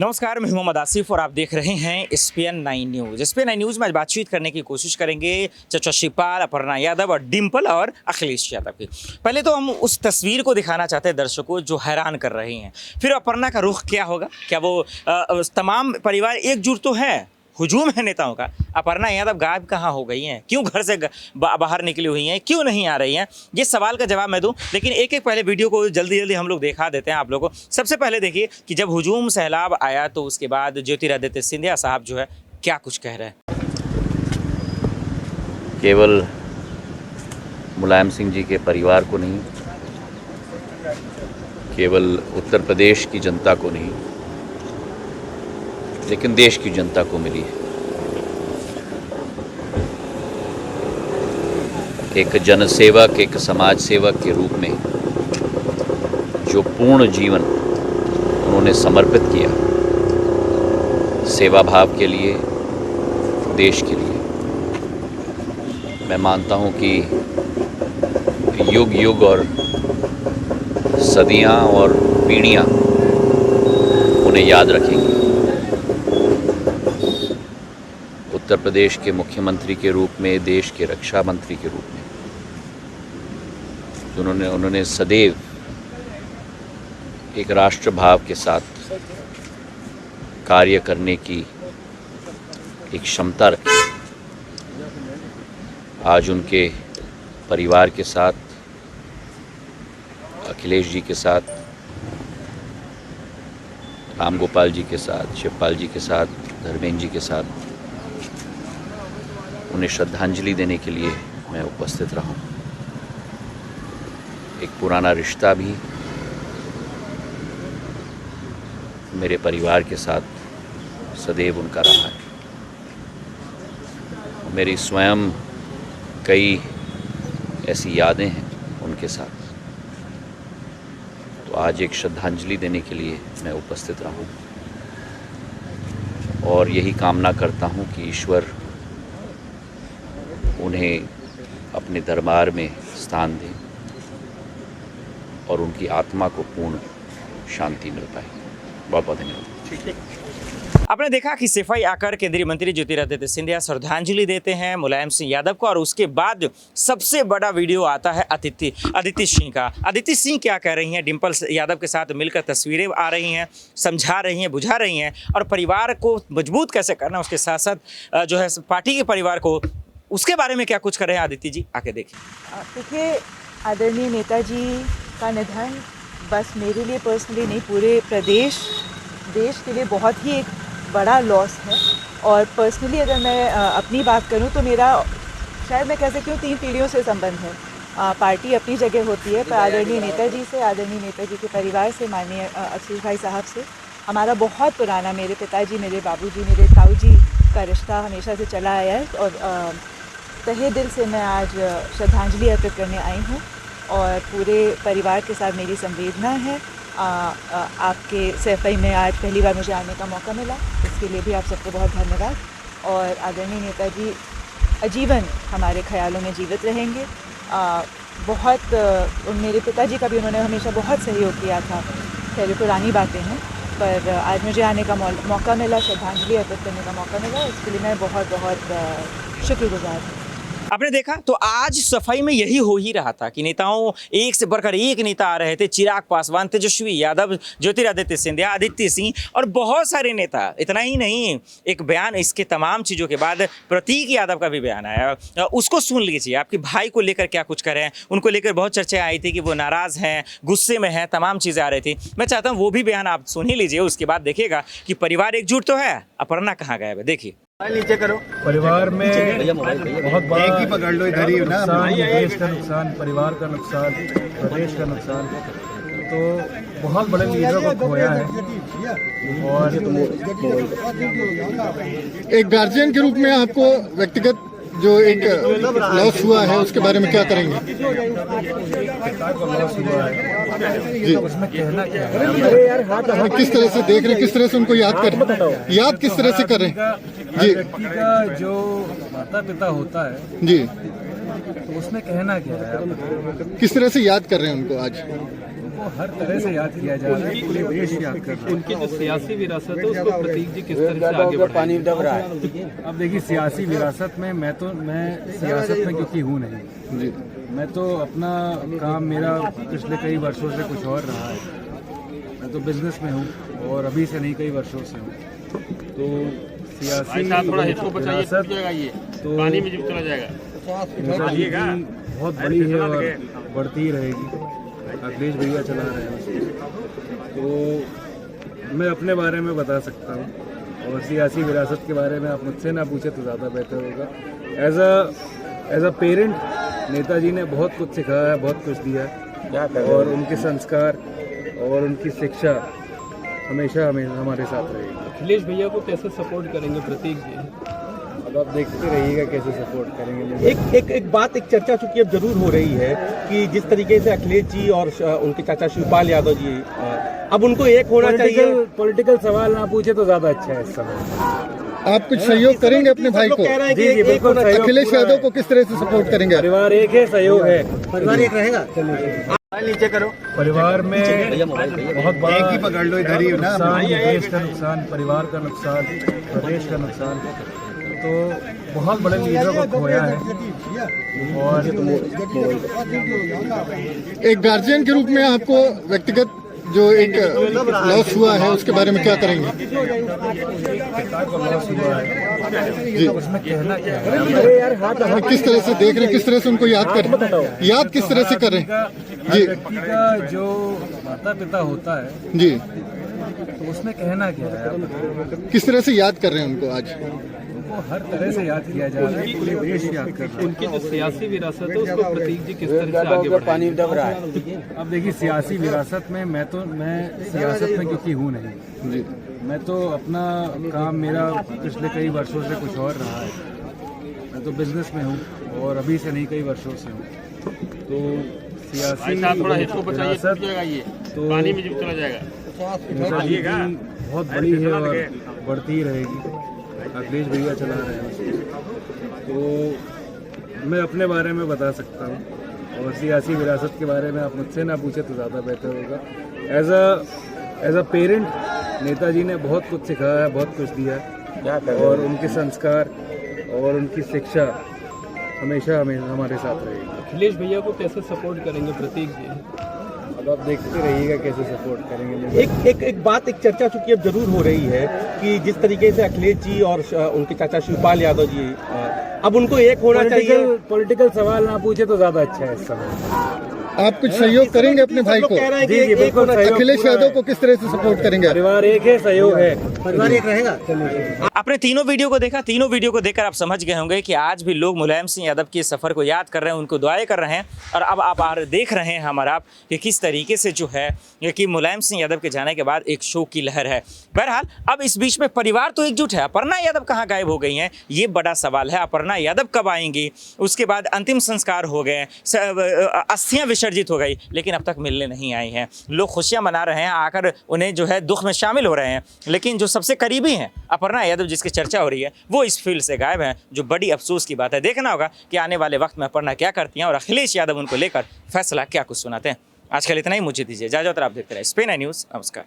नमस्कार, मैं मोहम्मद आसिफ और आप देख रहे हैं SPN9 न्यूज़। SPN9 न्यूज़ में आज बातचीत करने की कोशिश करेंगे चाचा शिवपाल, अपर्णा यादव और डिम्पल और अखिलेश यादव की। पहले तो हम उस तस्वीर को दिखाना चाहते हैं दर्शकों जो हैरान कर रही हैं। फिर अपर्णा का रुख क्या होगा, क्या वो तमाम परिवार एकजुट तो है, हुजूम है नेताओं का। अपर्णा यादव गायब कहाँ हो गई हैं, क्यों घर से बाहर निकली हुई हैं, क्यों नहीं आ रही हैं, ये सवाल का जवाब मैं दूं। लेकिन एक एक पहले वीडियो को जल्दी जल्दी हम लोग दिखा देते हैं आप लोगों को। सबसे पहले देखिए कि जब हुजूम सैलाब आया तो उसके बाद ज्योतिरादित्य सिंधिया साहब जो है क्या कुछ कह रहे हैं। केवल मुलायम सिंह जी के परिवार को नहीं, केवल उत्तर प्रदेश की जनता को नहीं, लेकिन देश की जनता को मिली है एक जनसेवक, एक समाज सेवक के रूप में जो पूर्ण जीवन उन्होंने समर्पित किया सेवा भाव के लिए, देश के लिए। मैं मानता हूं कि युग युग और सदियां और पीढ़ियां उन्हें याद रखेंगी। उत्तर प्रदेश के मुख्यमंत्री के रूप में, देश के रक्षा मंत्री के रूप में उन्होंने सदैव एक राष्ट्र भाव के साथ कार्य करने की एक क्षमता रखी। आज उनके परिवार के साथ, अखिलेश जी के साथ, राम गोपाल जी के साथ, शिवपाल जी के साथ, धर्मेंद्र जी के साथ उन्हें श्रद्धांजलि देने के लिए मैं उपस्थित रहा हूँ। एक पुराना रिश्ता भी मेरे परिवार के साथ सदैव उनका रहा है। मेरी स्वयं कई ऐसी यादें हैं उनके साथ। तो आज एक श्रद्धांजलि देने के लिए मैं उपस्थित रहा हूँ और यही कामना करता हूँ कि ईश्वर उन्हें अपने दरबार में स्थान दें और उनकी आत्मा को पूर्ण शांति मिल पाए। बहुत बहुत धन्यवाद। आपने देखा कि सिफाई आकर केंद्रीय मंत्री ज्योतिरादित्य सिंधिया श्रद्धांजलि देते हैं मुलायम सिंह यादव को, और उसके बाद सबसे बड़ा वीडियो आता है अदिति सिंह का। अदिति सिंह क्या कह रही हैं, डिम्पल यादव के साथ मिलकर तस्वीरें आ रही हैं, समझा रही हैं, बुझा रही हैं, और परिवार को मजबूत कैसे करना, उसके साथ साथ जो है पार्टी के परिवार को, उसके बारे में क्या कुछ कर रहे हैं आदित्य जी, आके देखिए। देखिए, आदरणीय नेताजी का निधन बस मेरे लिए पर्सनली नहीं, पूरे प्रदेश, देश के लिए बहुत ही एक बड़ा लॉस है। और पर्सनली अगर मैं अपनी बात करूं तो मेरा, शायद मैं कह सकती हूँ, 3 पीढ़ियों से संबंध है। पार्टी अपनी जगह होती है, पर आदरणीय नेताजी से, आदरणीय नेताजी के परिवार से, माननीय अखिलेश भाई साहब से हमारा बहुत पुराना, मेरे पिताजी, मेरे बाबूजी, मेरे ताऊ जी का रिश्ता हमेशा से चला आया है। और तहे दिल से मैं आज श्रद्धांजलि अर्पित करने आई हूँ और पूरे परिवार के साथ मेरी संवेदना है। आपके सैफई में आज पहली बार मुझे आने का मौका मिला, इसके लिए भी आप सबको बहुत धन्यवाद। और आदरणीय नेताजी आजीवन हमारे ख्यालों में जीवित रहेंगे। बहुत मेरे पिताजी का भी उन्होंने हमेशा बहुत सहयोग किया था। खैर पुरानी बातें हैं, पर आज मुझे आने का मौका मिला, श्रद्धांजलि अर्पित करने का मौका मिला, इसके लिए मैं बहुत बहुत शुक्रगुजार हूँ। आपने देखा तो आज सफाई में यही हो ही रहा था कि नेताओं, एक से बढ़कर एक नेता आ रहे थे। चिराग पासवान, तेजस्वी यादव, ज्योतिरादित्य सिंधिया, आदित्य सिंह और बहुत सारे नेता। इतना ही नहीं, एक बयान, इसके तमाम चीज़ों के बाद प्रतीक यादव का भी बयान आया, उसको सुन लीजिए। आपके भाई को लेकर क्या कुछ करें, उनको लेकर बहुत चर्चा आई थी कि वो नाराज़ हैं, गुस्से में हैं, तमाम चीज़ें आ रही थी। मैं चाहता हूँ वो भी बयान आप सुन ही लीजिए, उसके बाद देखिएगा कि परिवार एकजुट तो है, अपर्णा कहाँ गायब है। देखिए, नीचे करो। परिवार में बहुत बड़ा एक ही पकड़ लो, इधर ही नुकसान, देश का नुकसान, परिवार का नुकसान, प्रदेश का नुकसान, तो बहुत बड़े लीडरों को खोया है। और एक गार्जियन के रूप में आपको व्यक्तिगत जो एक लॉस हुआ है उसके बारे में क्या करेंगे? पिता को लॉस हुआ है जी, उसमें कहना क्या है? किस तरह से देख रहे हैं, किस तरह से उनको याद किस तरह से करें? जी, व्यक्ति का जो माता पिता होता है जी, तो उसमें कहना क्या है? किस तरह से याद कर रहे हैं उनको आज? उनको हर तरह से याद किया जा रहा है, पूरे देश याद कर रहा है। उनकी जो सियासी विरासत है उसको प्रतीक जी किस तरह से आगे बढ़ाएंगे? अब देखिए, सियासी विरासत में मैं सियासत में क्योंकि हूँ नहीं जी, मैं तो अपना काम मेरा पिछले कई वर्षों से कुछ और रहा है। मैं तो बिजनेस में हूँ और अभी से नहीं, कई वर्षों से हूँ। तो सियासी विरासत तो पानी में चला जाएगा। नेताजी बहुत बड़ी है और बढ़ती ही रहेगी। अखिलेश भैया चला रहे हैं उसको, तो मैं अपने बारे में बता सकता हूँ और सियासी विरासत के बारे में आप मुझसे ना पूछे तो ज़्यादा बेहतर होगा। एज अ पेरेंट नेताजी ने बहुत कुछ सिखाया है, बहुत कुछ दिया है और उनके संस्कार और उनकी शिक्षा हमेशा हमारे साथ रहेगी। अखिलेश भैया को कैसे सपोर्ट करेंगे प्रतीक जी? अब आप देखते रहिएगा कैसे सपोर्ट करेंगे। एक बात, एक चर्चा चूंकि अब जरूर हो रही है कि जिस तरीके से अखिलेश जी और उनके चाचा शिवपाल यादव जी, अब उनको एक होना चाहिए। पॉलिटिकल सवाल ना पूछे तो ज्यादा अच्छा है इस समय। आप कुछ सहयोग करेंगे अपने भाई को? जी जी बिल्कुल। अखिलेश यादव को किस तरह से सपोर्ट करेंगे? परिवार एक है, सहयोग है। परिवार एक रहेगा। नीचे करो। परिवार में बहुत बड़ा एक ही पकड़ लो इधर ही ना। नुकसान, देश का नुकसान, परिवार का नुकसान, प्रदेश का नुकसान, तो बहुत बड़े लीडर को खोया है। और एक गार्जियन के रूप में आपको व्यक्तिगत जो एक लॉस हुआ है उसके बारे में क्या करेंगे? पिता को लॉस हुआ है जी, उसमें कहना क्या है? किस तरह से देख रहे हैं, किस तरह से उनको याद किस तरह से कर रहे हैं जी? व्यक्ति का जो माता पिता होता है जी, तो उसमें कहना क्या है? किस तरह से याद कर रहे हैं उनको आज? उनको हर तरह से याद किया जा रहा है, पूरे देश याद कर रहा है। उनकी जो सियासी विरासत है उसको प्रतीक जी किस तरह से आगे बढ़ाएंगे? अब देखिए, सियासी विरासत में मैं सियासत में क्योंकि हूँ नहीं जी, मैं तो अपना काम मेरा पिछले कई वर्षों से कुछ और रहा है। मैं तो बिजनेस में हूँ और अभी से नहीं, कई वर्षों से हूँ। तो सियासी विरासत तो पानी में चला जाएगा। नेताजी बहुत बड़ी है और बढ़ती ही रहेगी। अखिलेश भैया चला रहे हैं उसको, तो मैं अपने बारे में बता सकता हूँ और सियासी विरासत के बारे में आप मुझसे ना पूछे तो ज़्यादा बेहतर होगा। एज अ पेरेंट नेताजी ने बहुत कुछ सिखाया है, बहुत कुछ दिया है और उनके संस्कार और उनकी शिक्षा हमेशा हमारे साथ रहेगी। अखिलेश भैया को कैसे सपोर्ट करेंगे प्रतीक जी? अब आप देखते रहिएगा कैसे सपोर्ट करेंगे। एक बात, एक चर्चा चूंकि अब जरूर हो रही है कि जिस तरीके से अखिलेश जी और उनके चाचा शिवपाल यादव जी, अब उनको एक होना चाहिए। पॉलिटिकल सवाल ना पूछे तो ज्यादा अच्छा है इस समय। आप कुछ सहयोग करेंगे अपने भाई को? जी जी बिल्कुल। अखिलेश यादव को किस तरह से सपोर्ट करेंगे? परिवार एक है, सहयोग है। परिवार एक रहेगा। आपने तीनों वीडियो को देखा, तीनों वीडियो को देखकर आप समझ गए होंगे कि आज भी लोग मुलायम सिंह यादव के सफ़र को याद कर रहे हैं, उनको दुआएं कर रहे हैं। और अब आप देख रहे हैं हमारा कि किस तरीके से जो है कि मुलायम सिंह यादव के जाने के बाद एक शोक की लहर है। बहरहाल अब इस बीच में परिवार तो एकजुट है, अपर्णा यादव कहाँ गायब हो गई हैं, ये बड़ा सवाल है। अपर्णा यादव कब आएंगी? उसके बाद अंतिम संस्कार हो गए, अस्थियाँ विसर्जित हो गई, लेकिन अब तक मिलने नहीं आई हैं। लोग खुशियाँ मना रहे हैं, आकर उन्हें जो है दुख में शामिल हो रहे हैं, लेकिन जो सबसे करीबी हैं अपर्णा यादव जिसकी चर्चा हो रही है वो इस फील्ड से गायब हैं, जो बड़ी अफसोस की बात है। देखना होगा कि आने वाले वक्त में अपर्णा क्या करती हैं और अखिलेश यादव उनको लेकर फैसला क्या कुछ सुनाते हैं। आज कल इतना ही, मुझे दीजिए इजाजत और आप देखते रहे स्पेन न्यूज़। नमस्कार।